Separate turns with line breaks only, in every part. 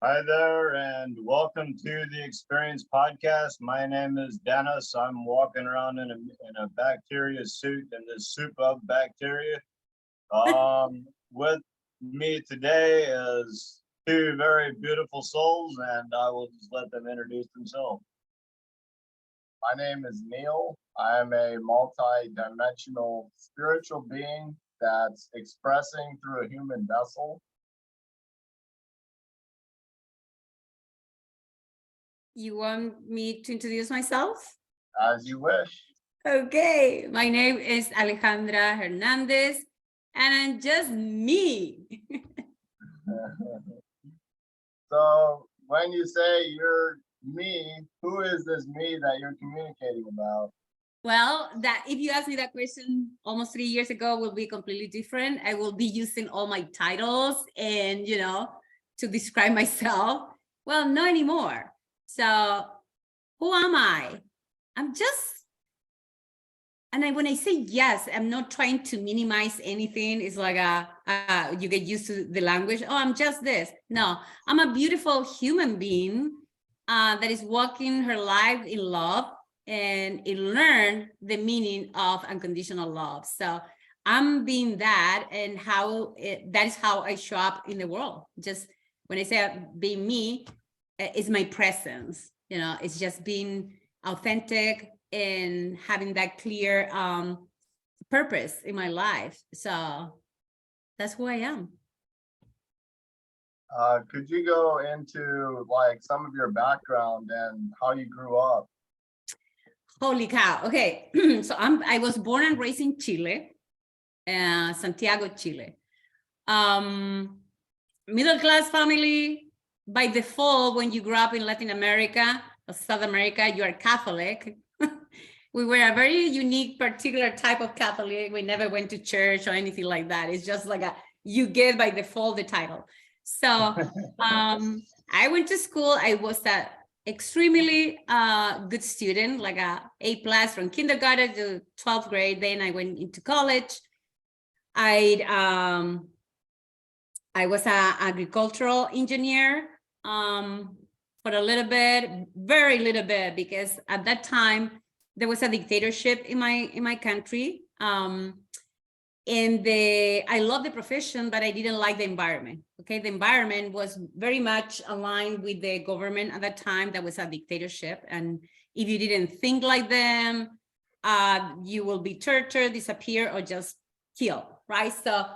Hi there, and welcome to the Experience Podcast. My name is Dennis. I'm walking around in a bacteria suit in this soup of bacteria. With me today is two very beautiful souls, and I will just let them introduce themselves.
My name is Neil. I am a multi-dimensional spiritual being that's expressing through a human vessel.
You want me to introduce myself?
As you wish.
Okay, my name is Alejandra Hernandez, and I'm just me.
So when you say you're me, who is this me that you're communicating about?
Well, that if you asked me that question almost 3 years ago, will be completely different. I will be using all my titles and, to describe myself. Well, not anymore. So who am I? I'm just, and when I say yes, I'm not trying to minimize anything. It's like you get used to the language. Oh, I'm just this. No, I'm a beautiful human being that is walking her life in love and learn the meaning of unconditional love. So I'm being that, and that is how I show up in the world. Just when I say being me, it's my presence. It's just being authentic and having that clear purpose in my life. So that's who I am.
Could you go into like some of your background and how you grew up?
Holy cow. Okay. So I was born and raised in Chile, Santiago, Chile. Middle class family. By default, when you grow up in Latin America or South America, you are Catholic. We were a very unique, particular type of Catholic. We never went to church or anything like that. It's just like you get by default the title. So I went to school. I was an extremely good student, like A+ from kindergarten to 12th grade. Then I went into college. I was an agricultural engineer for a little bit, very little bit, because at that time there was a dictatorship in my country. I love the profession, but I didn't like the environment. Okay, the environment was very much aligned with the government at that time. That was a dictatorship, and if you didn't think like them, you will be tortured, disappear, or just killed. Right? So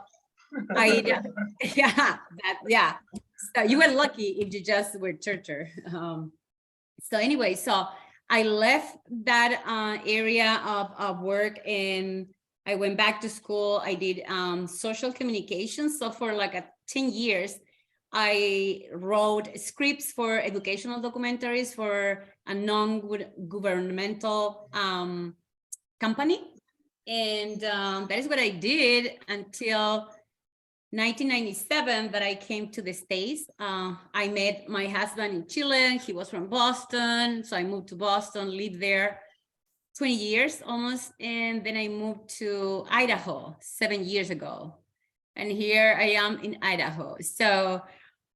So you were lucky if you just were tortured. So anyway, so I left that area of work and I went back to school. I did social communications. So for like 10 years, I wrote scripts for educational documentaries for a non-governmental company. And that is what I did until 1997 that I came to the States. I met my husband in Chile. He was from Boston. So I moved to Boston, lived there 20 years almost. And then I moved to Idaho 7 years ago. And here I am in Idaho. So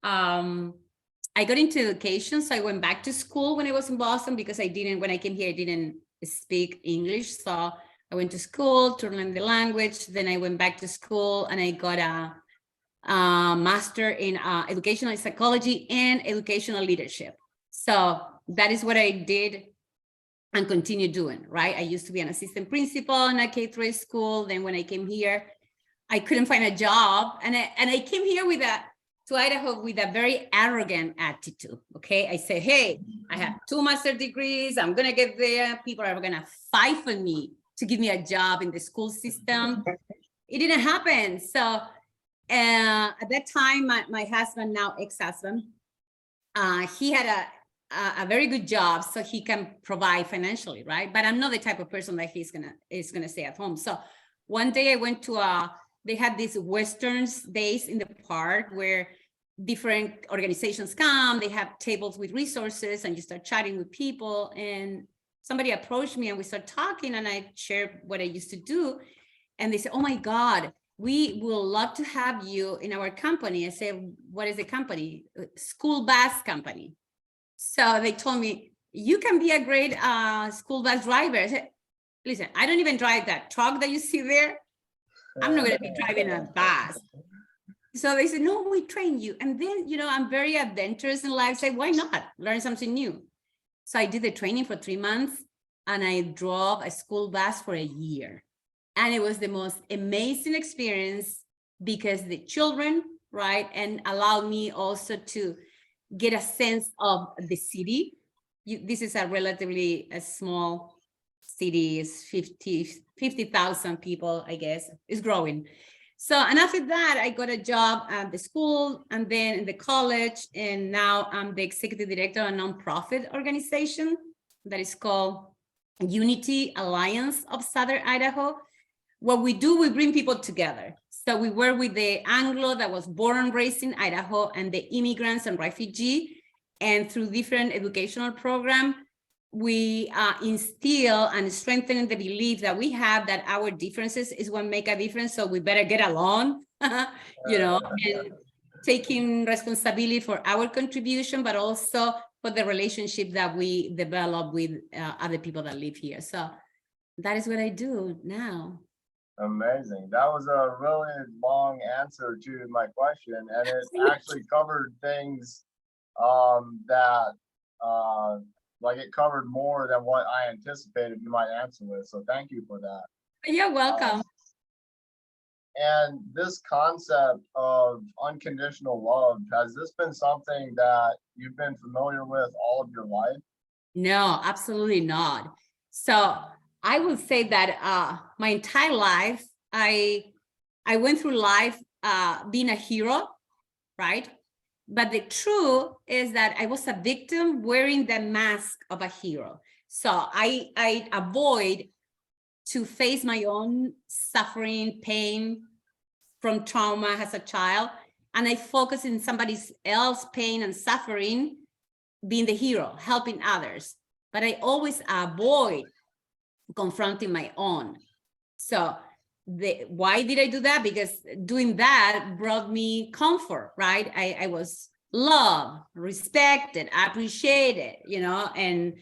I got into education. So I went back to school when I was in Boston because when I came here, I didn't speak English. So I went to school to learn the language. Then I went back to school and I got a master in educational psychology and educational leadership. So that is what I did and continue doing, right? I used to be an assistant principal in a K-12 school. Then when I came here, I couldn't find a job. And I came here to Idaho with a very arrogant attitude, okay? I said, hey, I have 2 master's degrees. I'm gonna get there. People are gonna fight for me to give me a job in the school system. It didn't happen. So at that time, my husband, now ex-husband, he had a very good job, so he can provide financially, right? But I'm not the type of person that is gonna stay at home. So one day I went to they had these Westerns days in the park where different organizations come, they have tables with resources and you start chatting with people, and somebody approached me and we started talking and I shared what I used to do. And they said, oh my God, we will love to have you in our company. I said, what is the company? School bus company. So they told me, you can be a great school bus driver. I said, listen, I don't even drive that truck that you see there. I'm not going to be driving a bus. So they said, no, we train you. And then, I'm very adventurous in life. Say, why not learn something new? So I did the training for 3 months and I drove a school bus for a year. And it was the most amazing experience because the children, right, and allowed me also to get a sense of the city. This is a relatively small city, it's 50,000 people, I guess. It's growing. So, and after that, I got a job at the school and then in the college. And now I'm the executive director of a nonprofit organization that is called Unity Alliance of Southern Idaho. What we do, we bring people together. So we work with the Anglo that was born and raised in Idaho and the immigrants and refugees. And through different educational programs, we instill and strengthen the belief that we have that our differences is what make a difference. So we better get along, and taking responsibility for our contribution, but also for the relationship that we develop with other people that live here. So that is what I do now.
Amazing. That was a really long answer to my question, and it actually covered things that like it covered more than what I anticipated you might answer with. So thank you for that.
You're welcome.
And this concept of unconditional love, has this been something that you've been familiar with all of your life?
No, absolutely not. So I would say that my entire life, I went through life being a hero, right? But the truth is that I was a victim wearing the mask of a hero. So I avoid to face my own suffering, pain from trauma as a child, and I focus in somebody else's pain and suffering, being the hero, helping others. But I always avoid confronting my own. So why did I do that? Because doing that brought me comfort, right? I was loved, respected, appreciated, you know, and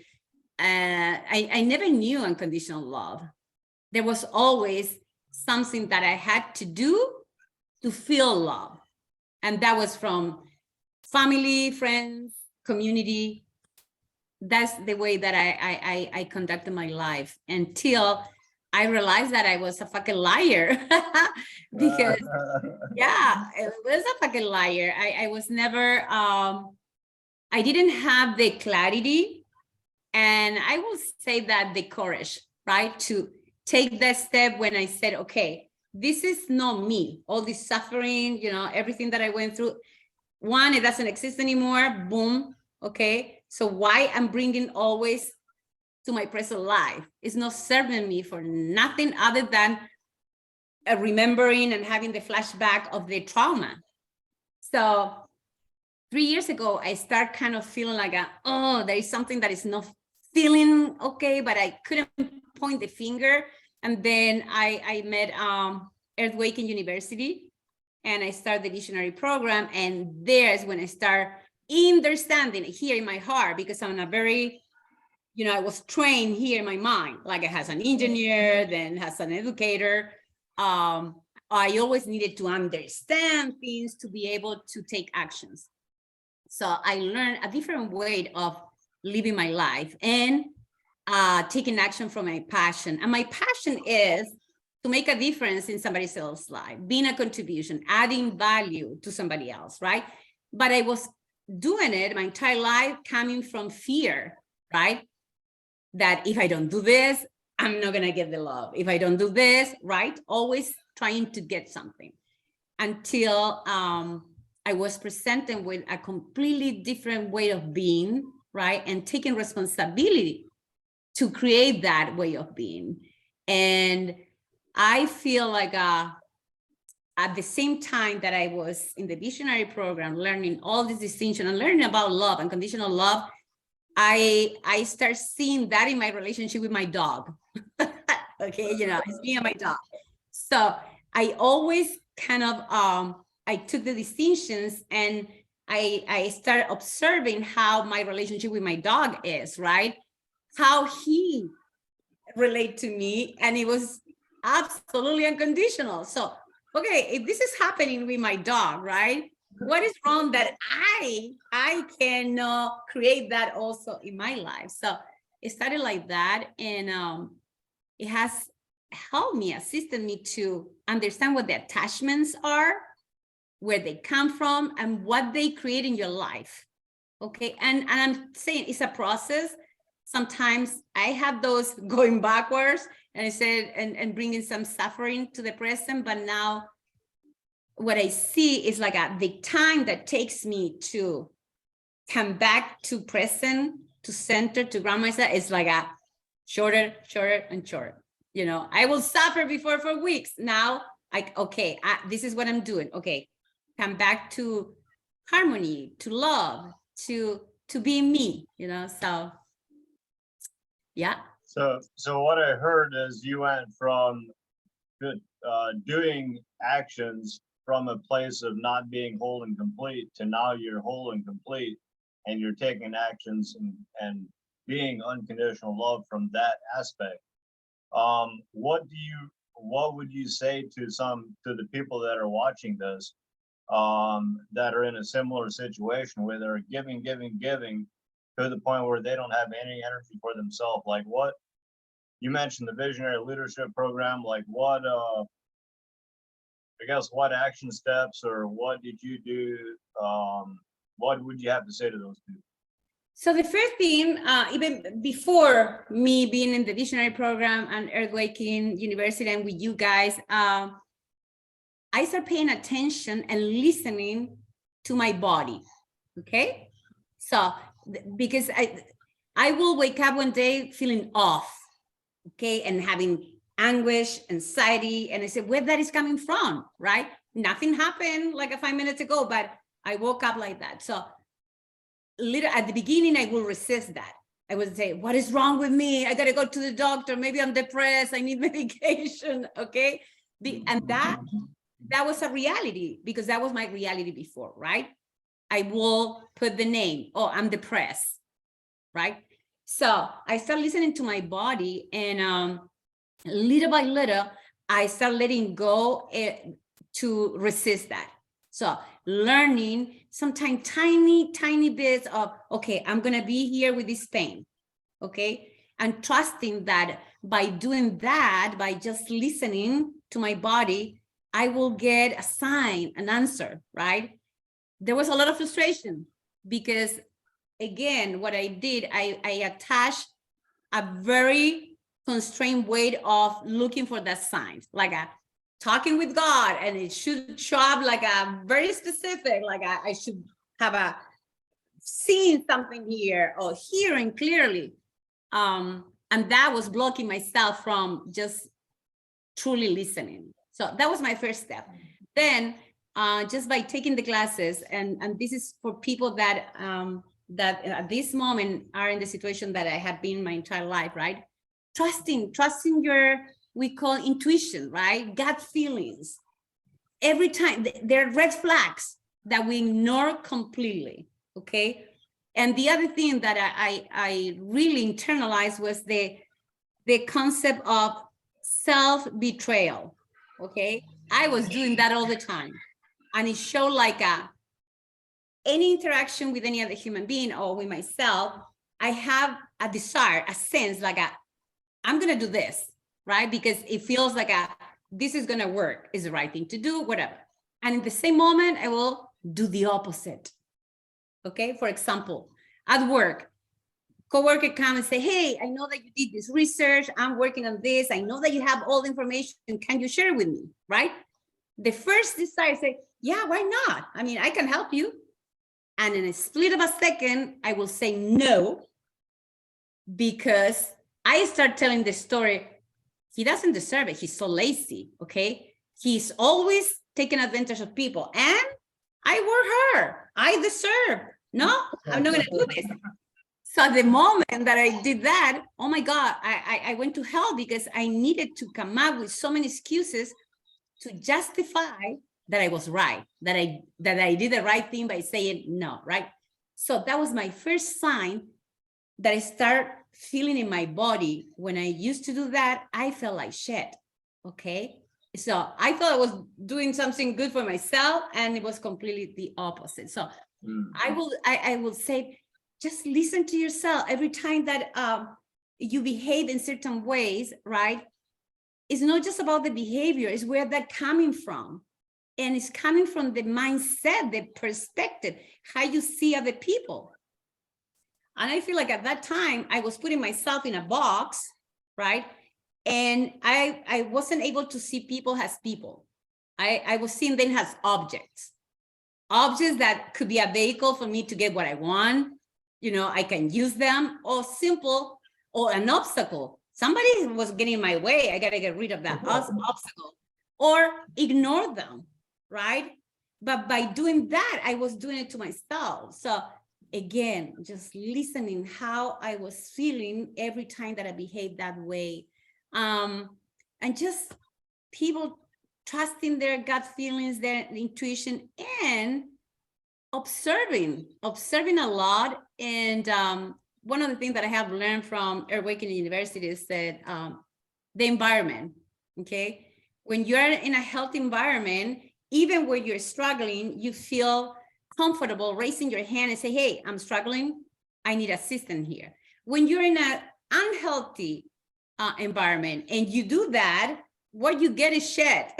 I never knew unconditional love. There was always something that I had to do to feel love. And that was from family, friends, community. That's the way that I conducted my life until I realized that I was a fucking liar. Because yeah, I was a fucking liar. I was never, I didn't have the clarity, and I will say that the courage, right? To take that step when I said, okay, this is not me. All this suffering, you know, everything that I went through, one, it doesn't exist anymore, boom, okay? So why I'm bringing always to my present life? It's not serving me for nothing other than remembering and having the flashback of the trauma. So 3 years ago, I start kind of feeling like, oh, there is something that is not feeling okay, but I couldn't point the finger. And then I met Earthwaken University, and I started the visionary program. And there's when I start understanding here in my heart, because I'm a very, you know, I was trained here in my mind, like I as an engineer, then as an educator. I always needed to understand things to be able to take actions. So I learned a different way of living my life and taking action from my passion. And my passion is to make a difference in somebody else's life, being a contribution, adding value to somebody else, right? But I was doing it my entire life coming from fear, right? That if I don't do this, I'm not gonna get the love. If I don't do this, right? Always trying to get something until I was presented with a completely different way of being, right? And taking responsibility to create that way of being. And I feel like at the same time that I was in the visionary program, learning all this distinction and learning about love and conditional love, I start seeing that in my relationship with my dog. Okay, you know, it's me and my dog. So I always kind of, I took the distinctions and I started observing how my relationship with my dog is, right? How he relate to me, and it was absolutely unconditional. So, okay, if this is happening with my dog, right? What is wrong that I can create that also in my life? So it started like that, and it has helped me, assisted me to understand what the attachments are, where they come from, and what they create in your life. Okay, and I'm saying it's a process. Sometimes I have those going backwards, and I said, and bringing some suffering to the present. But now what I see is like the time that takes me to come back to present, to center, to ground myself is like a shorter and shorter. You know, I will suffer before for weeks. Now, like, okay, this is what I'm doing. Okay, come back to harmony, to love, to be me, you know, so yeah.
So what I heard is you went from doing actions from a place of not being whole and complete to now you're whole and complete. and you're taking actions and being unconditional love from that aspect. What would you say to the people that are watching this, that are in a similar situation where they're giving to the point where they don't have any energy for themselves? Like, what you mentioned, the visionary leadership program, like what I guess what action steps or what did you do? What would you have to say to those people?
So the first thing, even before me being in the visionary program and Earthwaking University and with you guys, I started paying attention and listening to my body. Okay, so because I will wake up one day feeling off, okay, and having anguish, anxiety, and I said, where that is coming from, right? Nothing happened like 5 minutes ago, but I woke up like that. So little at the beginning, I will resist that. I would say, what is wrong with me? I gotta go to the doctor. Maybe I'm depressed. I need medication. Okay. And that was a reality, because that was my reality before, right? I will put the name, oh, I'm depressed, right? So I started listening to my body, and little by little, I started letting go to resist that. So learning sometimes tiny bits of, okay, I'm going to be here with this pain. Okay. And trusting that by doing that, by just listening to my body, I will get a sign, an answer, right? There was a lot of frustration because, again, what I did, I attached a very constrained way of looking for that sign, like a talking with God, and it should show up like a very specific, like I should have a seeing something here or hearing clearly. And that was blocking myself from just truly listening. So that was my first step. Then just by taking the classes, and this is for people that that at this moment are in the situation that I have been my entire life, right? Trusting your, we call intuition, right? Gut feelings. Every time there are red flags that we ignore completely, okay? And the other thing that I really internalized was the concept of self-betrayal, okay? I was doing that all the time. And it showed like any interaction with any other human being or with myself, I have a desire, a sense like I'm gonna do this, right? Because it feels like this is gonna work, is the right thing to do, whatever. And in the same moment, I will do the opposite. Okay, for example, at work, coworker come and say, hey, I know that you did this research, I'm working on this, I know that you have all the information, can you share with me, right? The first desire say, yeah, why not? I mean, I can help you. And in a split of a second, I will say no, because I start telling the story. He doesn't deserve it. He's so lazy, okay? He's always taking advantage of people. And I work hard. I deserve. No, I'm not going to do this. So the moment that I did that, oh my God, I went to hell because I needed to come up with so many excuses to justify that I was right, that I did the right thing by saying no, right? So that was my first sign that I start feeling in my body. When I used to do that, I felt like shit, okay? So I thought I was doing something good for myself, and it was completely the opposite. So I will say, just listen to yourself. Every time that you behave in certain ways, right? It's not just about the behavior, it's where that coming from. And it's coming from the mindset, the perspective, how you see other people. And I feel like at that time, I was putting myself in a box, right? And I wasn't able to see people as people. I was seeing them as objects that could be a vehicle for me to get what I want. You know, I can use them, or simple, or an obstacle. Somebody was getting in my way. I got to get rid of that obstacle, or ignore them, right? But by doing that, I was doing it to myself. So again, just listening how I was feeling every time that I behaved that way. And just people trusting their gut feelings, their intuition, and observing a lot. And one of the things that I have learned from Awakening University is that the environment, okay? When you're in a healthy environment, even when you're struggling, you feel comfortable raising your hand and say, hey, I'm struggling, I need assistance here. When you're in an unhealthy environment and you do that, what you get is shed,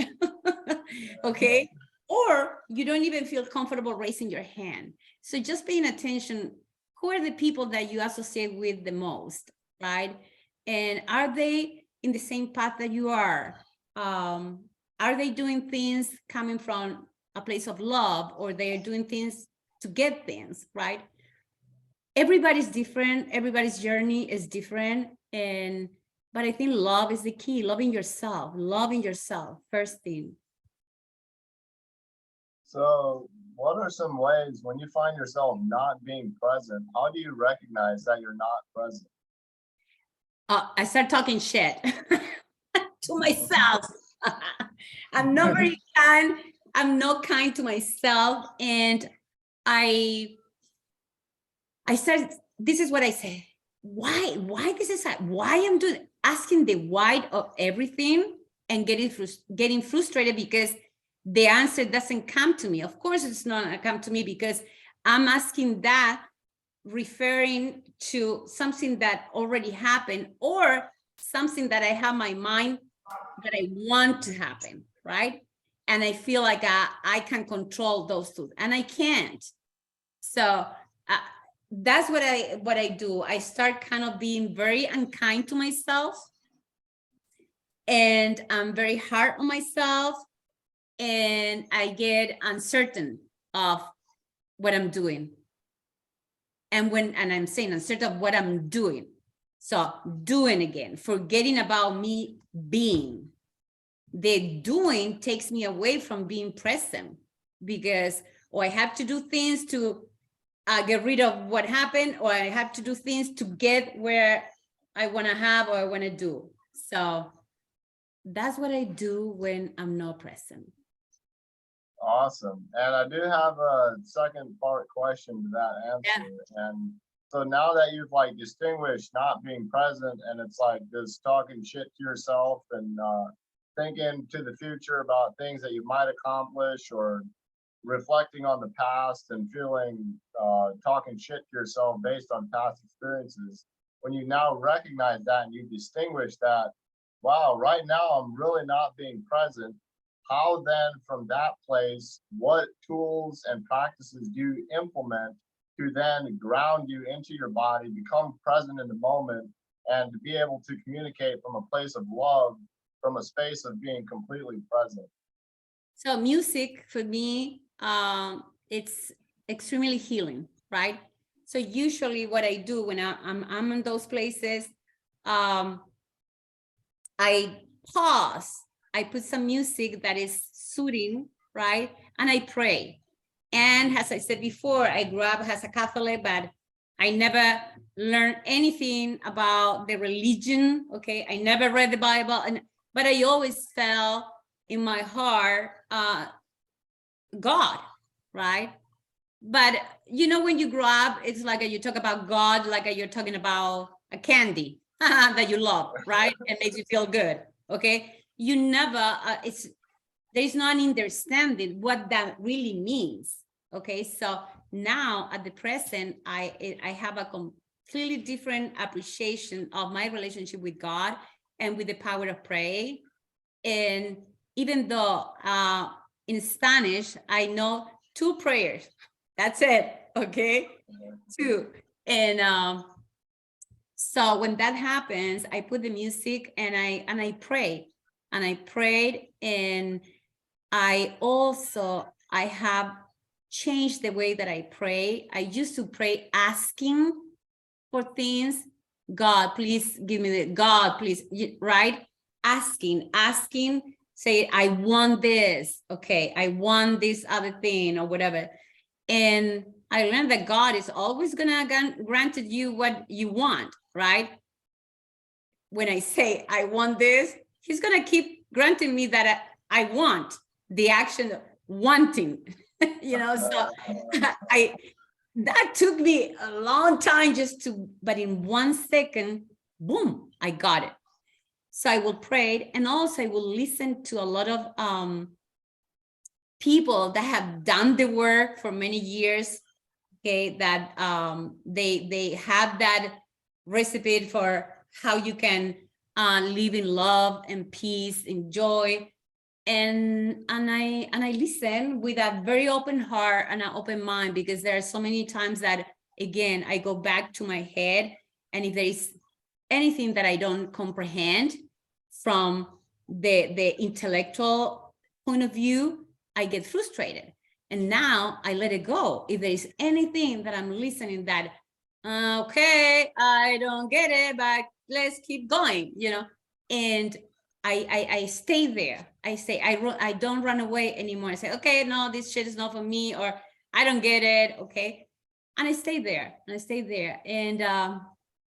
okay? Or you don't even feel comfortable raising your hand. So just paying attention, who are the people that you associate with the most, right? And are they in the same path that you are? Are they doing things coming from a place of love, or they're doing things to get things, right? Everybody's different. Everybody's journey is different. But I think love is the key. Loving yourself first thing.
So what are some ways when you find yourself not being present, how do you recognize that you're not present?
I start talking shit to myself. I'm not very kind. I'm not kind to myself. And I started, this is what I say. Why this is why I'm doing, asking the why of everything and getting frustrated because the answer doesn't come to me. Of course, it's not gonna come to me because I'm asking that referring to something that already happened or something that I have my mind that I want to happen, right? And I feel like I can control those two, and I can't. So that's what I do. I start kind of being very unkind to myself, and I'm very hard on myself, and I get uncertain of what I'm doing. And I'm saying uncertain of what I'm doing. So doing again, forgetting about me being. The doing takes me away from being present because I have to do things to get rid of what happened, or I have to do things to get where I want to have or I want to do. So that's what I do when I'm not present.
Awesome. And I do have a second part question to that answer. Yeah. And so now that you've like distinguished not being present, and it's like this talking shit to yourself and thinking to the future about things that you might accomplish, or reflecting on the past and feeling talking shit to yourself based on past experiences, when you now recognize that and you distinguish that, wow, right now I'm really not being present, how then from that place, what tools and practices do you implement to then ground you into your body, become present in the moment, and to be able to communicate from a place of love, from a space of being completely present?
So music for me, it's extremely healing, right? So usually what I do when I'm in those places, I pause, I put some music that is soothing, right? And I pray. And as I said before, I grew up as a Catholic, but I never learned anything about the religion, okay? I never read the Bible, but I always felt in my heart, God, right? But you know, when you grow up, it's like you talk about God, like you're talking about a candy that you love, right? It makes you feel good, okay? You never, there's not an understanding what that really means, okay? So now at the present, I have a completely different appreciation of my relationship with God and with the power of prayer. And even though in Spanish, I know 2 prayers, that's it, okay? 2. And so when that happens, I put the music and I pray. And I prayed, and I have changed the way that I pray. I used to pray asking for things. God, please give me the, God, please, right? Asking, say, I want this. Okay, I want this other thing or whatever. And I learned that God is always gonna grant you what you want, right? When I say, I want this, he's gonna keep granting me that I want the action of wanting, you know, so I that took me a long time just to, but in 1 second, boom, I got it. So I will pray, and also I will listen to a lot of people that have done the work for many years, okay, that they have that recipe for how you can live in love and peace and joy. And I listen with a very open heart and an open mind, because there are so many times that, again, I go back to my head, and if there is anything that I don't comprehend from the intellectual point of view, I get frustrated. And now I let it go. If there is anything that I'm listening that, okay, I don't get it, but let's keep going, you know, and I stay there. I say, I don't run away anymore. I say, okay, no, this shit is not for me, or I don't get it, okay? And I stay there, and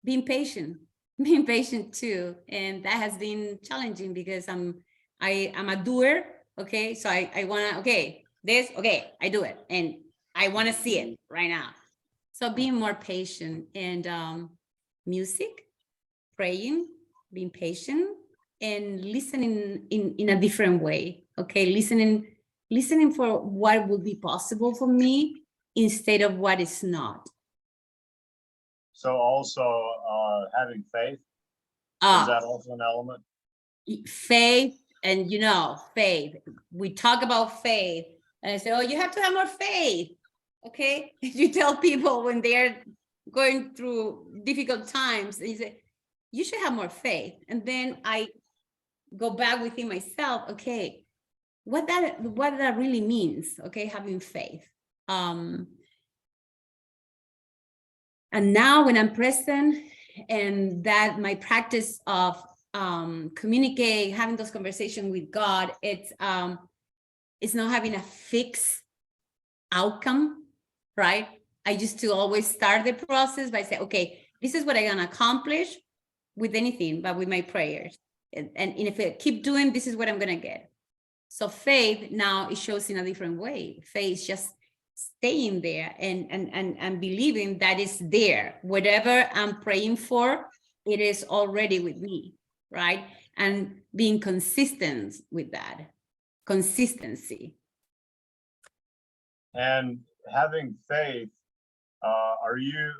being patient too. And that has been challenging, because I'm a doer, okay? So I wanna, okay, I do it, and I wanna see it right now. So being more patient, and music, praying, being patient, and listening in a different way, okay? Listening for what will be possible for me instead of what is not.
So also having faith, is that also an element?
Faith, and faith. We talk about faith, and I say, oh, you have to have more faith, okay? You tell people when they're going through difficult times, and you say, you should have more faith. And then I go back within myself, okay, what that really means, okay, having faith. And now when I'm present, and that my practice of communicate, having those conversations with God, it's not having a fixed outcome, right? I used to always start the process by saying, okay, this is what I'm gonna accomplish with anything, but with my prayers. And if I keep doing, this is what I'm gonna get. So faith now, it shows in a different way. Faith just staying there and believing that it's there. Whatever I'm praying for, it is already with me, right? And being consistent with that. Consistency.
And having faith, are you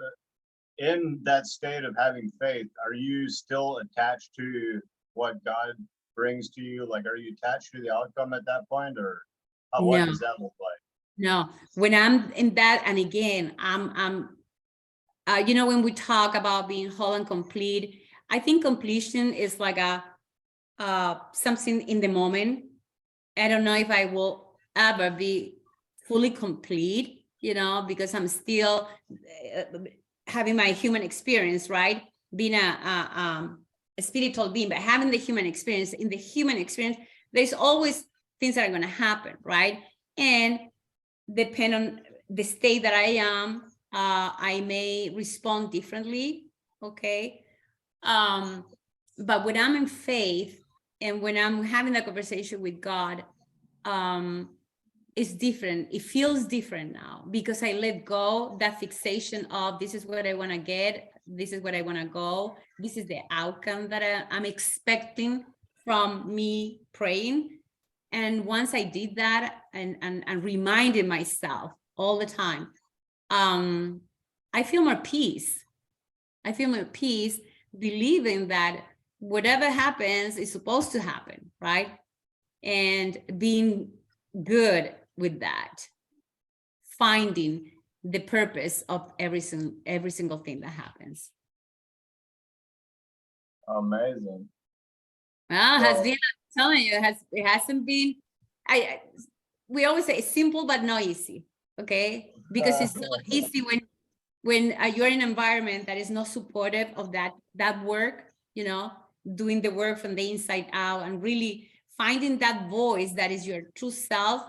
in that state of having faith? Are you still attached to what God brings to you? Like, are you attached to the outcome at that point, or what does that look like?
No, when I'm in that, and again, I'm when we talk about being whole and complete, I think completion is like a something in the moment. I don't know if I will ever be fully complete, because I'm still having my human experience, right? Being a spiritual being, but having the human experience. In the human experience, there's always things that are going to happen, right? And depend on the state that I am, I may respond differently, okay? But when I'm in faith, and when I'm having that conversation with God, it's different. It feels different now, because I let go that fixation of, this is what I want to get, this is what I want to go, this is the outcome that I'm expecting from me praying. And once I did that, and reminded myself all the time, I feel more peace. I feel more peace, believing that whatever happens is supposed to happen, right? And being good with that, finding the purpose of every single thing that happens.
Amazing.
Well, it has been, I'm telling you, it hasn't been, we always say it's simple, but not easy, okay? Because it's so easy when you're in an environment that is not supportive of that work, doing the work from the inside out, and really finding that voice that is your true self.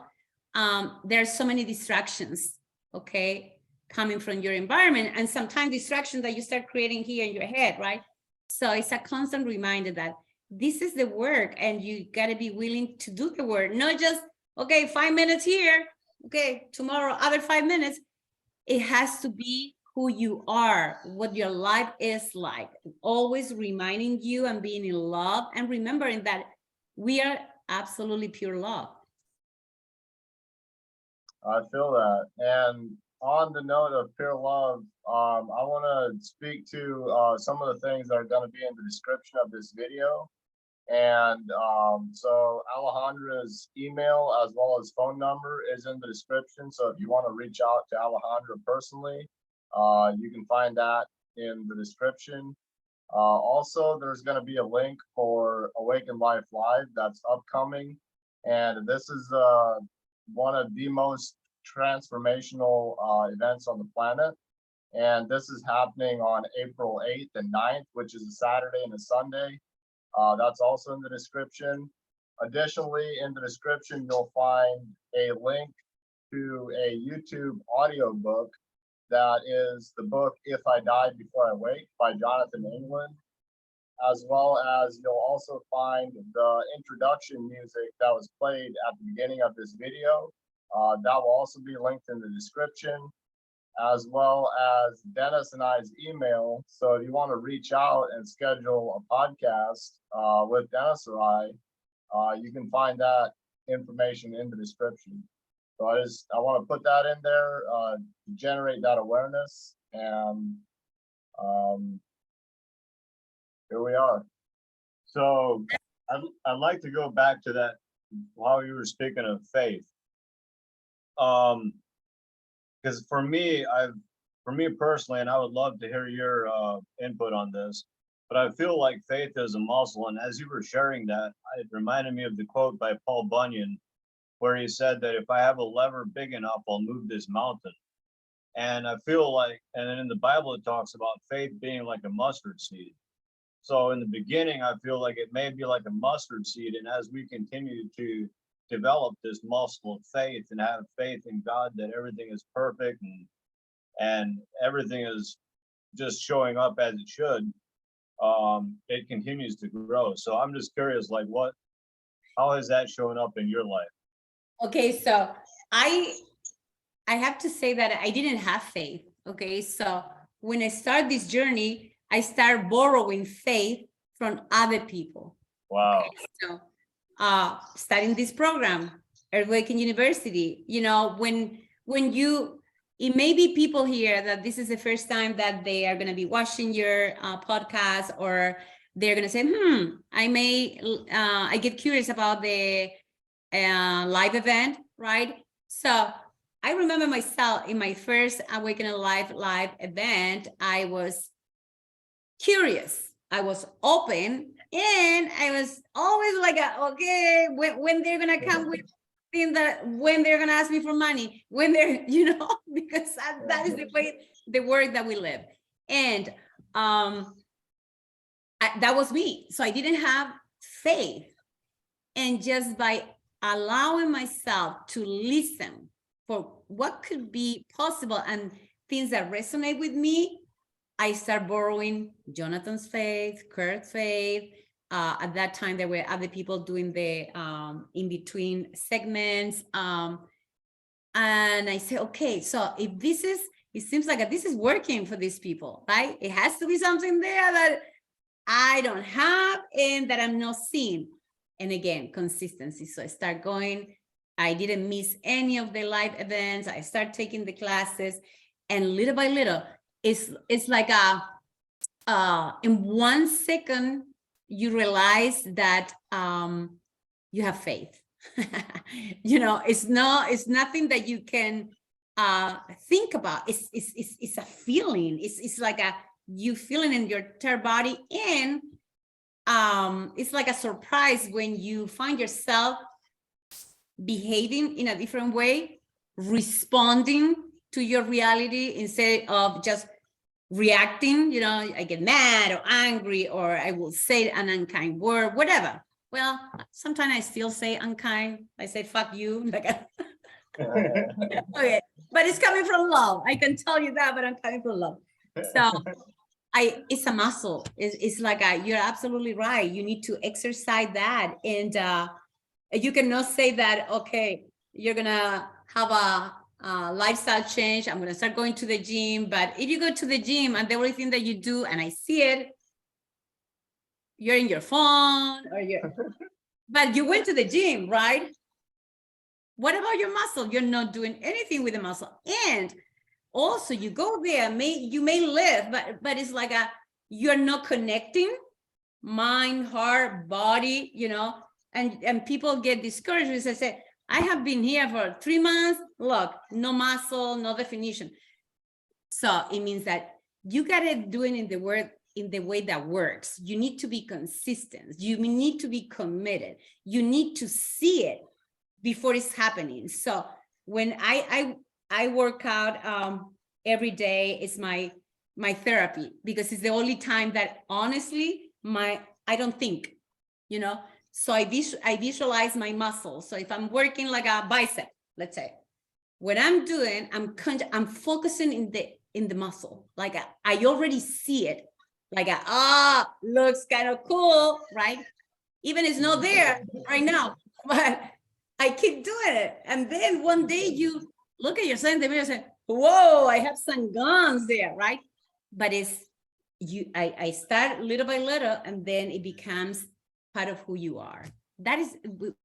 There are so many distractions, okay, coming from your environment, and sometimes distractions that you start creating here in your head, right? So it's a constant reminder that this is the work, and you got to be willing to do the work, not just, okay, 5 minutes here, Okay, tomorrow, other 5 minutes. It has to be who you are, what your life is like. Always reminding you and being in love and remembering that we are absolutely pure love.
I feel that. And on the note of pure love, I want to speak to some of the things that are going to be in the description of this video. And so Alejandra's email as well as phone number is in the description. So if you want to reach out to Alejandra personally, you can find that in the description. Also, there's going to be a link for Awaken Life Live that's upcoming. And this is one of the most transformational events on the planet. And this is happening on April 8th and 9th, which is a Saturday and a Sunday. That's also in the description. Additionally, in the description, you'll find a link to a YouTube audiobook that is the book If I Died Before I Wake by Jonathan England, as well as you'll also find the introduction music that was played at the beginning of this video. That will also be linked in the description, as well as Dennis and I's email. So if you want to reach out and schedule a podcast with Dennis or I, you can find that information in the description. So I want to put that in there to generate that awareness. And here we are.
So I'd like to go back to that while you were speaking of faith. Because for me personally, and I would love to hear your input on this, but I feel like faith is a muscle. And as you were sharing that, it reminded me of the quote by Paul Bunyan, where he said that if I have a lever big enough, I'll move this mountain. And I feel like, and in the Bible, it talks about faith being like a mustard seed. So in the beginning, I feel like it may be like a mustard seed. And as we continue to develop this muscle of faith and have faith in God that everything is perfect and everything is just showing up as it should, it continues to grow. So I'm just curious, like how has that shown up in your life?
Okay, so I have to say that I didn't have faith. Okay, so when I start this journey, I start borrowing faith from other people.
Wow.
Okay, so studying this program, Awaken University, when it may be people here that this is the first time that they are going to be watching your podcast, or they're going to say, I get curious about the live event, right? So I remember myself in my first Awaken live event, I was curious, I was open, and I was always like, okay, when they're gonna come with things that, when they're gonna ask me for money, when they're, because that is the way, the world that we live. And that was me. So I didn't have faith. And just by allowing myself to listen for what could be possible and things that resonate with me, I start borrowing Jonathan's faith, Kurt's faith. At that time, there were other people doing the in-between segments. And I say, okay, so if it seems like this is working for these people, right? It has to be something there that I don't have and that I'm not seeing. And again, consistency. So I start going. I didn't miss any of the live events. I start taking the classes, and little by little, it's like in 1 second, you realize that you have faith. It's nothing that you can think about. It's a feeling. It's like you feeling in your entire body, and it's like a surprise when you find yourself behaving in a different way, responding to your reality instead of just reacting. I get mad or angry, or I will say an unkind word, whatever. Well, sometimes I still say unkind. I say, fuck you. Okay, but it's coming from love. I can tell you that, but I'm coming from love. So it's a muscle. It's like you're absolutely right. You need to exercise that. And you cannot say that, okay, you're gonna have a lifestyle change. I'm going to start going to the gym. But if you go to the gym and the only thing that you do, and I see it, you're in your phone or but you went to the gym, right? What about your muscle? You're not doing anything with the muscle. And also you go there, you may live, but it's like you're not connecting mind, heart, body, and people get discouraged because I say, I have been here for 3 months. Look, no muscle, no definition. So it means that you got to do it in the way that works. You need to be consistent. You need to be committed. You need to see it before it's happening. So when I work out every day, it's my therapy, because it's the only time that honestly I don't think, so I visualize my muscles. So if I'm working like a bicep, let's say, what I'm doing, I'm focusing in the muscle. Like I already see it. Like looks kind of cool, right? Even it's not there right now, but I keep doing it. And then one day you look at yourself in the mirror and say, whoa, I have some guns there, right? But I start little by little, and then it becomes part of who you are. That is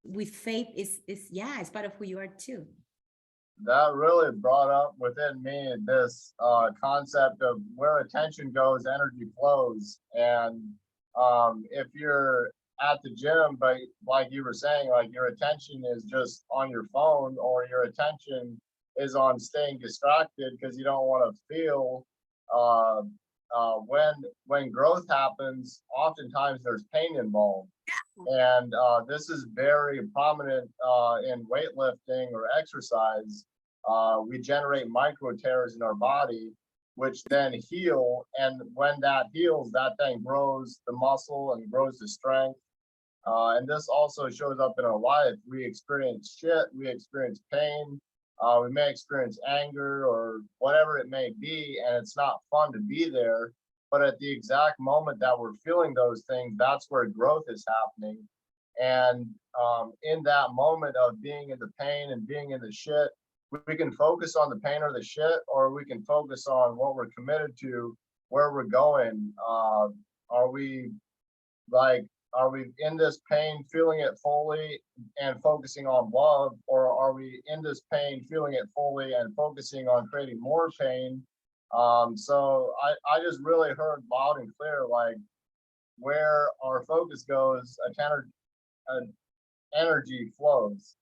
with faith it's part of who you are too.
That really brought up within me this concept of where attention goes, energy flows. And if you're at the gym, but like you were saying, like your attention is just on your phone, or your attention is on staying distracted because you don't want to feel when growth happens, oftentimes there's pain involved. And this is very prominent in weightlifting or exercise. We generate micro tears in our body, which then heal. And when that heals, that then grows the muscle and grows the strength. And this also shows up in our life. We experience shit, we experience pain, we may experience anger or whatever it may be, and it's not fun to be there. But at the exact moment that we're feeling those things, that's where growth is happening. And in that moment of being in the pain and being in the shit, we can focus on the pain or the shit, or we can focus on what we're committed to, where we're going. Are we in this pain, feeling it fully and focusing on love, or are we in this pain, feeling it fully and focusing on creating more pain? So I just really heard loud and clear, like where our focus goes, energy flows.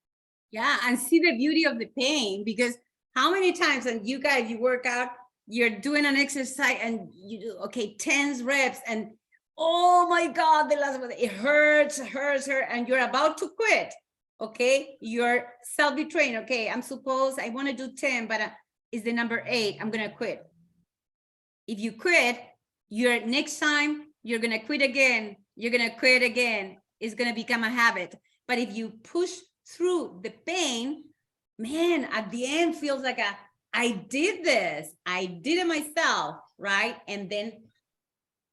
Yeah, and see the beauty of the pain, because how many times, and you guys, you work out, you're doing an exercise and you do 10 reps, and oh my God, the last one, it hurts, and you're about to quit. Okay, you're self-betraying. Okay, I want to do 10, but it's the number 8. I'm gonna quit. If you quit, next time you're gonna quit again. You're gonna quit again. It's gonna become a habit. But if you push through the pain, man, at the end feels like I did this. I did it myself, right? And then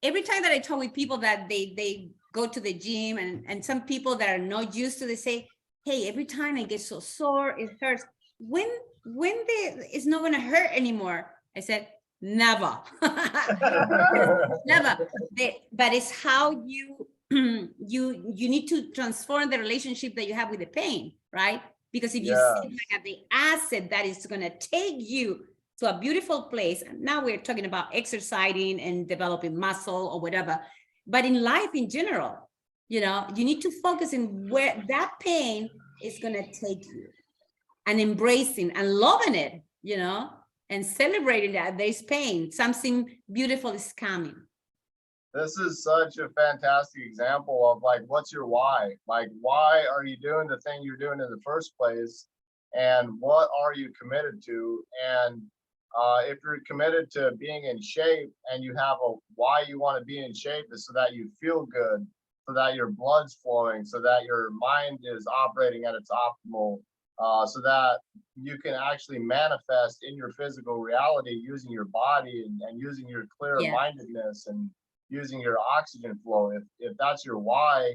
every time that I talk with people that they go to the gym, and some people that are not used to, they say, hey, every time I get so sore, it hurts. When it's not gonna hurt anymore? I said, never. Never. But it's how you need to transform the relationship that you have with the pain, right? Because if you see like at the asset that is going to take you to a beautiful place, and now we're talking about exercising and developing muscle or whatever, but in life in general, you need to focus in where that pain is going to take you, and embracing and loving it, and celebrating that there's pain, something beautiful is coming.
This is such a fantastic example of like, what's your why? Like, why are you doing the thing you're doing in the first place? And what are you committed to? And if you're committed to being in shape, and you have a why you want to be in shape, is so that you feel good, so that your blood's flowing, so that your mind is operating at its optimal, so that you can actually manifest in your physical reality using your body and using your clear-mindedness and using your oxygen flow. If that's your why,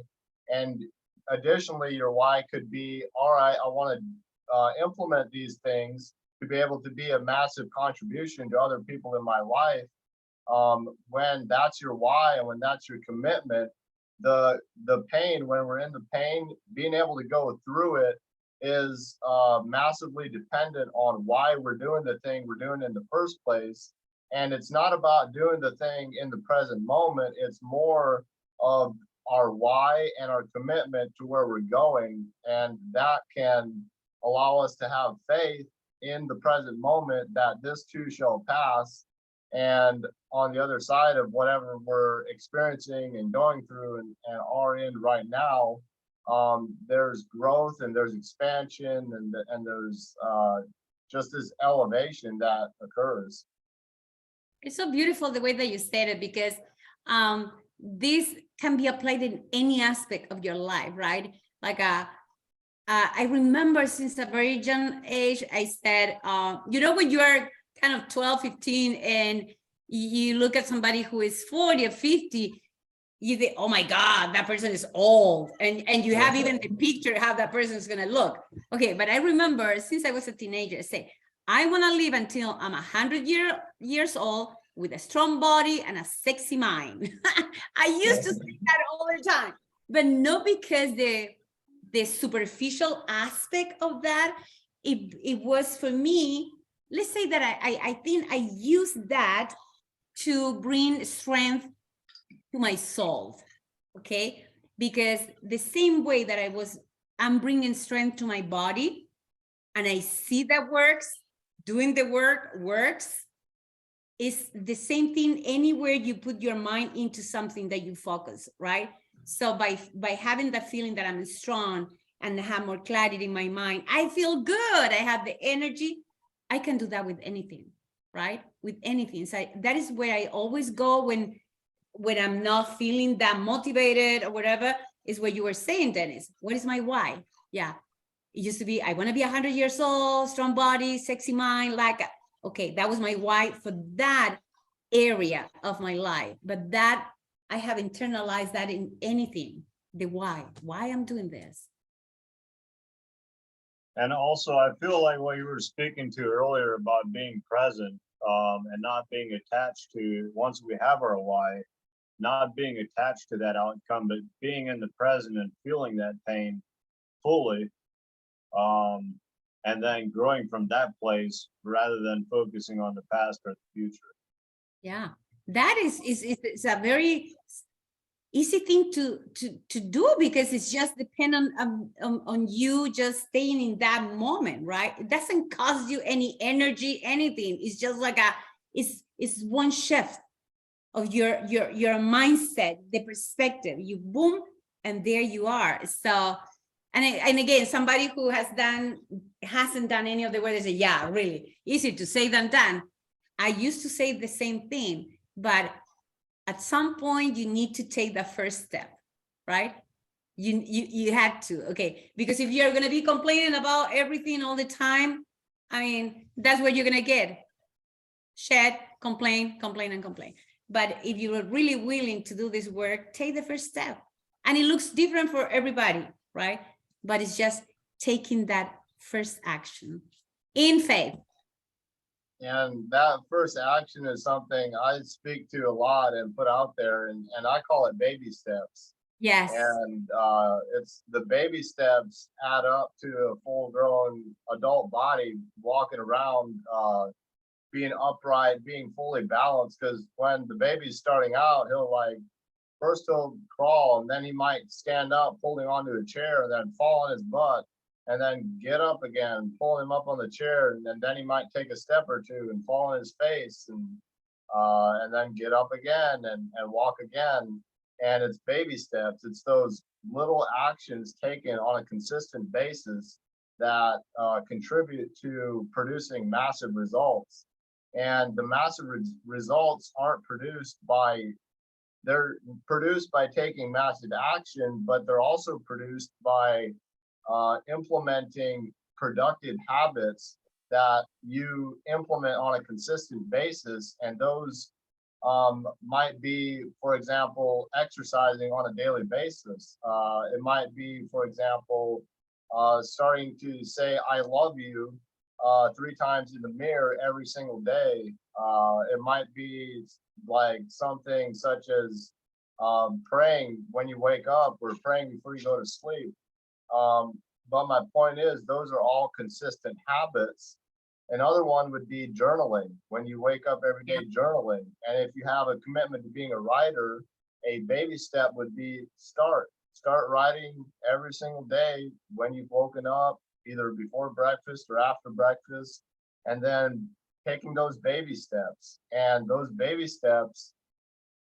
and additionally your why could be, all right, I want to implement these things to be able to be a massive contribution to other people in my life, when that's your why and when that's your commitment, the pain, when we're in the pain, being able to go through it is massively dependent on why we're doing the thing we're doing in the first place. And it's not about doing the thing in the present moment. It's more of our why and our commitment to where we're going. And that can allow us to have faith in the present moment that this too shall pass. And on the other side of whatever we're experiencing and going through and are in right now, there's growth and there's expansion and there's just this elevation that occurs.
It's so beautiful the way that you said it, because this can be applied in any aspect of your life, right? Like I remember since a very young age, I said, when you are kind of 12, 15, and you look at somebody who is 40 or 50, you think, oh my God, that person is old. And you have even the picture how that person is going to look. Okay, but I remember since I was a teenager, I say, I want to live until I'm 100 years old with a strong body and a sexy mind. I used to say that all the time, but not because the superficial aspect of that. It was for me, let's say that I think I used that to bring strength to my soul, okay? Because the same way that I'm bringing strength to my body, and I see that works, doing the work works, is the same thing anywhere you put your mind into something that you focus, right? So by having that feeling that I'm strong and have more clarity in my mind, I feel good, I have the energy, I can do that with anything, right? With anything. So that is where I always go when I'm not feeling that motivated or whatever, is what you were saying, Dennis. What is my why? Yeah. It used to be, I want to be 100 years old, strong body, sexy mind, like, okay, that was my why for that area of my life. But that I have internalized that in anything, the why I'm doing this.
And also, I feel like what you were speaking to earlier about being present, and not being attached to, once we have our why, not being attached to that outcome, but being in the present and feeling that pain fully, and then growing from that place rather than focusing on the past or the future.
Yeah, that is it's a very easy thing to do, because it's just dependent on you just staying in that moment, right? It doesn't cost you any energy, anything. It's just like it's one shift of your mindset, the perspective. You boom, and there you are. So, and again, somebody who hasn't done any of the work, they say, yeah, really easy to say than done. I used to say the same thing, but at some point you need to take the first step, right? You had to, okay, because if you're going to be complaining about everything all the time, I mean, that's what you're going to get. Shed, complain. But if you are really willing to do this work, take the first step. And it looks different for everybody, right? But it's just taking that first action in faith.
And that first action is something I speak to a lot and put out there, and I call it baby steps.
Yes.
And it's the baby steps add up to a full-grown adult body walking around, being upright, being fully balanced. Because when the baby's starting out, first he'll crawl, and then he might stand up holding onto a chair, and then fall on his butt, and then get up again, pull him up on the chair, and then he might take a step or two and fall on his face, and then get up again and walk again. And it's baby steps. It's those little actions taken on a consistent basis that contribute to producing massive results. And the massive results aren't they're produced by taking massive action, but they're also produced by implementing productive habits that you implement on a consistent basis. And those might be, for example, exercising on a daily basis. It might be, for example, starting to say I love you 3 times in the mirror every single day. It might be like something such as praying when you wake up or praying before you go to sleep. But my point is, those are all consistent habits. Another one would be journaling. When you wake up every day, journaling. And if you have a commitment to being a writer, a baby step would be start writing every single day when you've woken up, either before breakfast or after breakfast, and then taking those baby steps. And those baby steps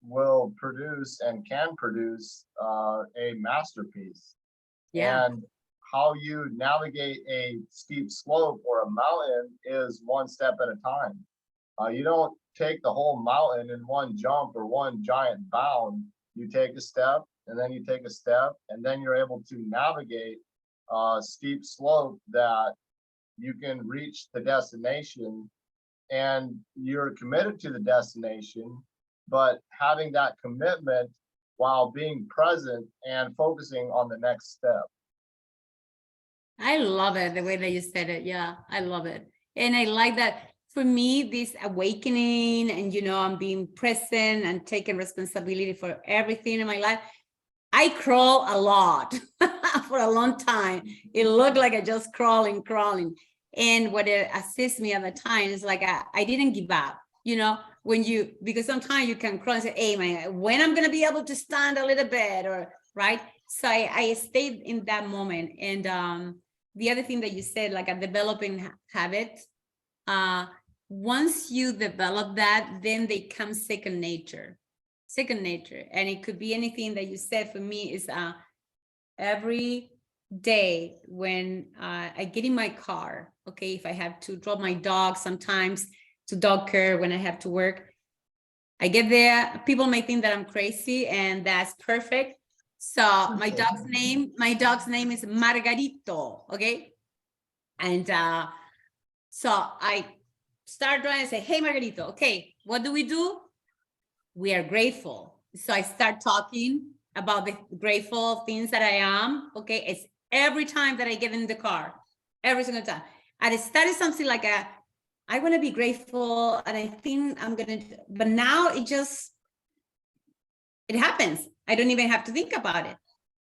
will produce and can produce a masterpiece.
Yeah.
And how you navigate a steep slope or a mountain is one step at a time. You don't take the whole mountain in one jump or one giant bound. You take a step and then you take a step, and then you're able to navigate a steep slope that you can reach the destination, and you're committed to the destination, but having that commitment while being present and focusing on the next step.
I love it, the way that you said it. Yeah, I love it. And I like that for me, this awakening and, I'm being present and taking responsibility for everything in my life. I crawl a lot for a long time. It looked like I just crawling. And what it assists me at the time is like, I didn't give up, because sometimes you can crawl and say, hey, man, when I'm going to be able to stand a little bit, or right. So I stayed in that moment. And the other thing that you said, like a developing habit, once you develop that, then they come second nature. And it could be anything that you said. For me is every day when I get in my car, okay, if I have to drop my dog sometimes to dog care when I have to work, I get there, people may think that I'm crazy, and that's perfect. So my dog's name is Margarito, okay? And so I start driving and say, hey, Margarito, okay, what do? We are grateful. So I start talking about the grateful things that I am, okay? It's every time that I get in the car, every single time. And it started something like I want to be grateful, and I think I'm going to, but now it happens. I don't even have to think about it.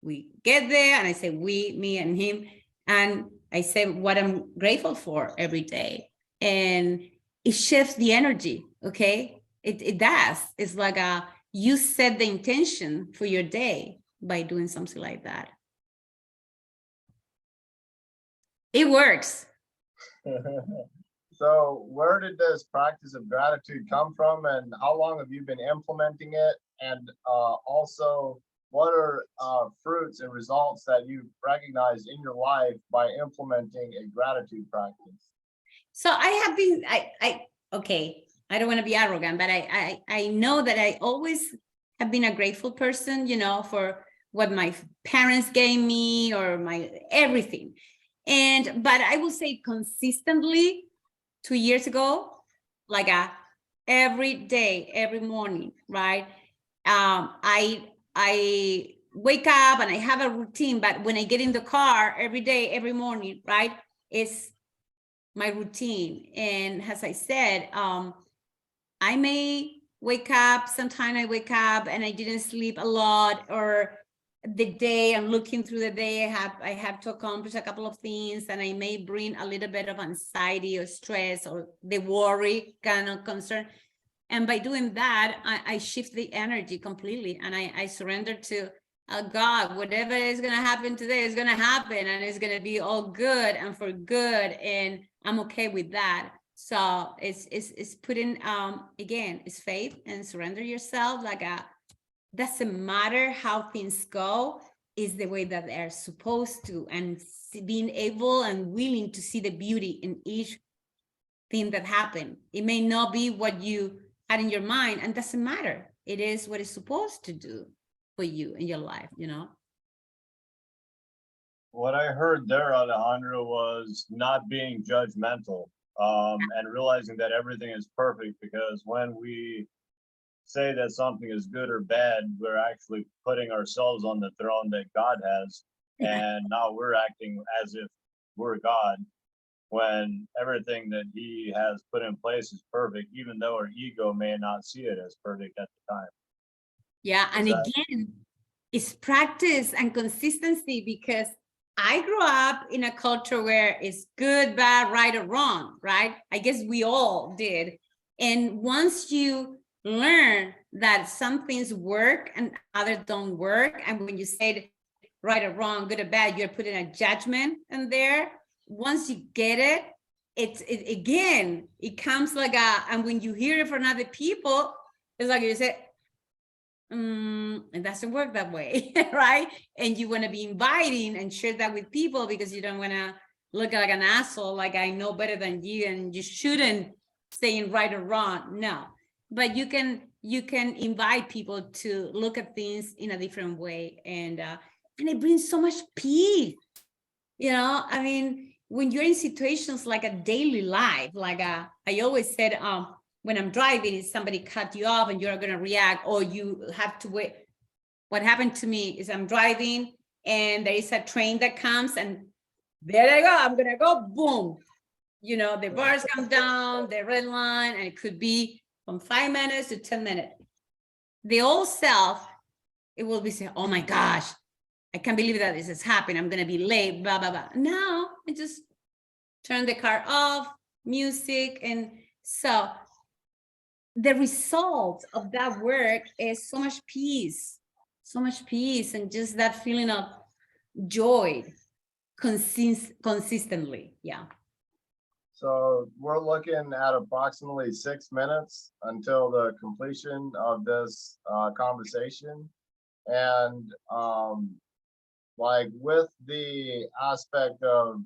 We get there and I say we, me and him, and I say what I'm grateful for every day. And it shifts the energy, okay? It does. It's like you set the intention for your day by doing something like that. It works.
So where did this practice of gratitude come from, and how long have you been implementing it? And also, what are fruits and results that you've recognized in your life by implementing a gratitude practice?
So I have been, okay, I don't want to be arrogant, but I know that I always have been a grateful person, for what my parents gave me or my everything. But I will say consistently 2 years ago, like every day, every morning, right? I wake up and I have a routine, but when I get in the car every day, every morning, right, it's my routine. And as I said, I may wake up, sometime I wake up and I didn't sleep a lot, or the day I'm looking through the day, I have to accomplish a couple of things, and I may bring a little bit of anxiety or stress or the worry kind of concern. And by doing that, I shift the energy completely, and I surrender to God. Whatever is going to happen today is going to happen, and it's going to be all good and for good, and I'm okay with that. So it's putting again, it's faith and surrender yourself. Like doesn't matter how things go, is the way that they're supposed to, and being able and willing to see the beauty in each thing that happened. It may not be what you had in your mind, and doesn't matter. It is what it's supposed to do for you in your life,
What I heard there, Alejandra, was not being judgmental, and realizing that everything is perfect, because when we say that something is good or bad, we're actually putting ourselves on the throne that God has. And now we're acting as if we're God, when everything that he has put in place is perfect, even though our ego may not see it as perfect at the time.
Yeah, and
Exactly.
again, it's practice and consistency, because I grew up in a culture where it's good, bad, right, or wrong, right? I guess we all did. And once you learn that some things work and others don't work, and when you said right or wrong, good or bad, you're putting a judgment in there. Once you get it, again, it comes like and when you hear it from other people, it's like you say, it doesn't work that way, right? And you want to be inviting and share that with people, because you don't want to look like an asshole, like I know better than you, and you shouldn't saying right or wrong. No, but you can invite people to look at things in a different way, and it brings so much peace. I mean, when you're in situations like a daily life, like I always said, when I'm driving, if somebody cut you off and you're going to react, or you have to wait. What happened to me is I'm driving and there is a train that comes, and there I go. I'm going to go, boom. The bars come down, the red line, and it could be from 5 minutes to 10 minutes. The old self, it will be saying, oh my gosh, I can't believe that this has happened. I'm going to be late, blah, blah, blah. Now I just turn the car off, music. And so the result of that work is so much peace, and just that feeling of joy consistently. Yeah.
So we're looking at approximately 6 minutes until the completion of this conversation. And like with the aspect of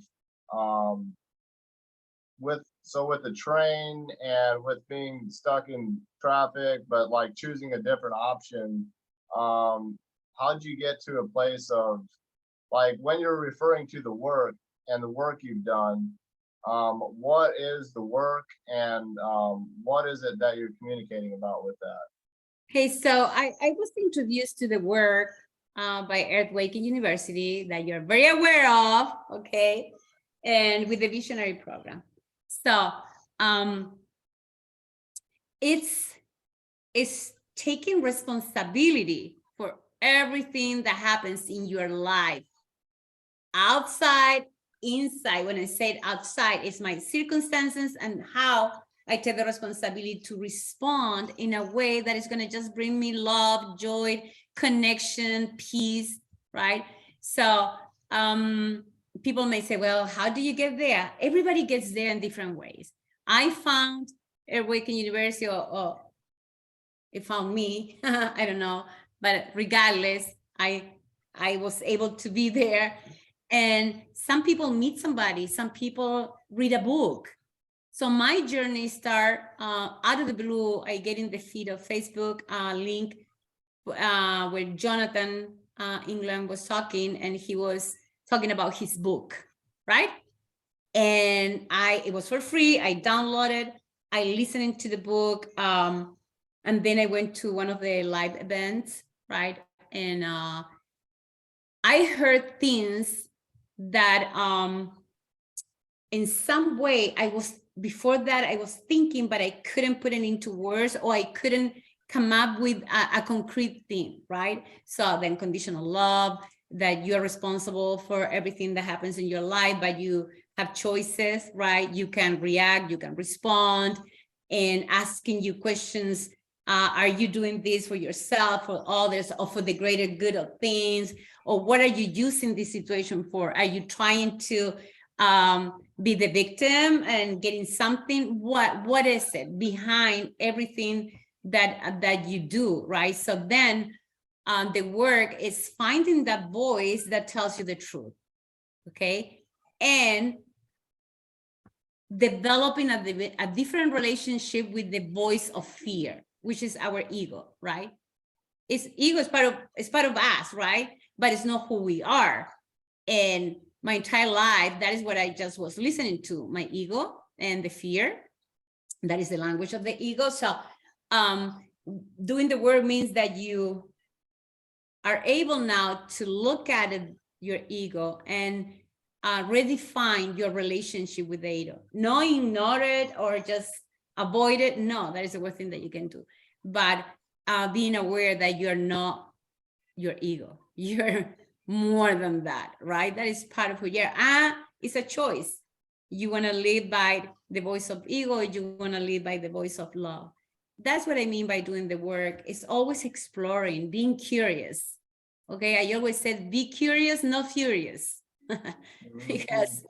with the train and with being stuck in traffic, but like choosing a different option, how'd you get to a place of, like, when you're referring to the work and the work you've done, what is the work, and what is it that you're communicating about with that?
Okay, so I was introduced to the work by Earthwaking University, that you're very aware of, okay, and with the Visionary Program. So it's taking responsibility for everything that happens in your life, outside, inside. When I say outside, it's my circumstances and how I take the responsibility to respond in a way that is going to just bring me love, joy, connection, peace, right? So people may say, well, how do you get there? Everybody gets there in different ways. I found Awaken University, or it found me, I don't know, but regardless, I was able to be there. And some people meet somebody, some people read a book. So my journey start out of the blue. I get in the feed of Facebook link where Jonathan England was talking, and he was talking about his book, right? And it was for free. I downloaded, I listened to the book, and then I went to one of the live events, right? And I heard things that in some way before that I was thinking, but I couldn't put it into words, or I couldn't come up with a concrete thing, right? So then unconditional love, that you're responsible for everything that happens in your life, but you have choices, right? You can react, you can respond, and asking you questions. Are you doing this for yourself, for others, or for the greater good of things? Or what are you using this situation for? Are you trying to be the victim and getting something? What is it behind everything that you do, right? So then the work is finding that voice that tells you the truth, okay? And developing a different relationship with the voice of fear, which is our ego, right? Ego is part of us, right? But it's not who we are. And my entire life, that is what I just was listening to, my ego and the fear. That is the language of the ego. So doing the work means that you are able now to look at it your ego and redefine your relationship with the ego. No, ignore it or just avoid it. No, that is the worst thing that you can do. But being aware that you're not your ego. You're more than that, right? That is part of who you are. It's a choice. You want to live by the voice of ego, or you want to live by the voice of love. That's what I mean by doing the work. It's always exploring, being curious. Okay, I always said, be curious, not furious. Because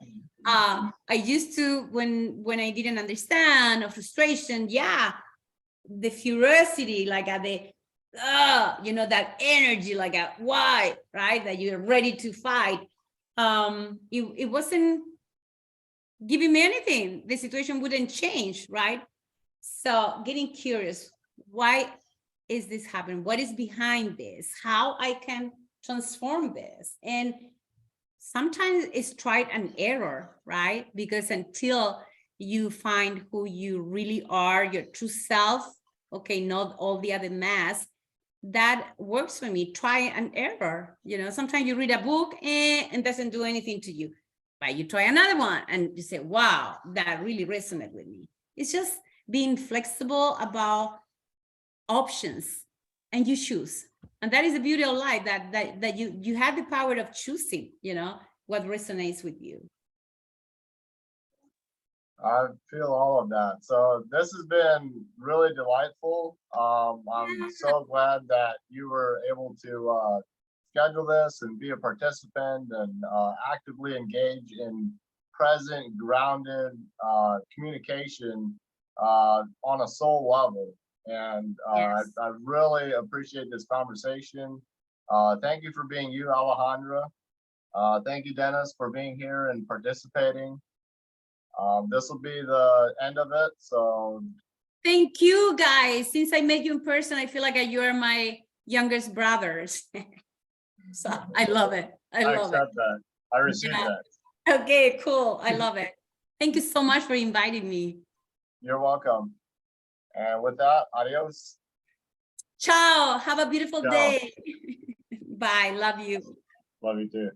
I used to, when I didn't understand, or frustration, yeah, the furiosity, like at the you know, that energy, like a why, right, that you're ready to fight. It wasn't giving me anything. The situation wouldn't change, right? So getting curious, why is this happening? What is behind this? How I can transform this? And sometimes it's trial and error, right? Because until you find who you really are, your true self, okay, not all the other masks, that works for me. Try and error. You know, sometimes you read a book and doesn't do anything to you, but you try another one and you say, wow, that really resonated with me. It's just being flexible about options, and you choose. And that is the beauty of life, that you have the power of choosing, you know, what resonates with you.
I feel all of that. So this has been really delightful. I'm so glad that you were able to schedule this and be a participant and actively engage in present, grounded communication on a soul level. And
Yes.
I really appreciate this conversation. Thank you for being you, Alejandra. Thank you, Dennis, for being here and participating. This will be the end of it. So
Thank you, guys. Since I met you in person, I feel like you are my youngest brothers. So I love it. I
I
love it.
accept that. I receive
Yeah.
that.
Okay, cool. I love it. Thank you so much for inviting me.
You're welcome. And with that, adios.
Ciao. Have a beautiful
Ciao.
day. Bye. Love you.
Love you too.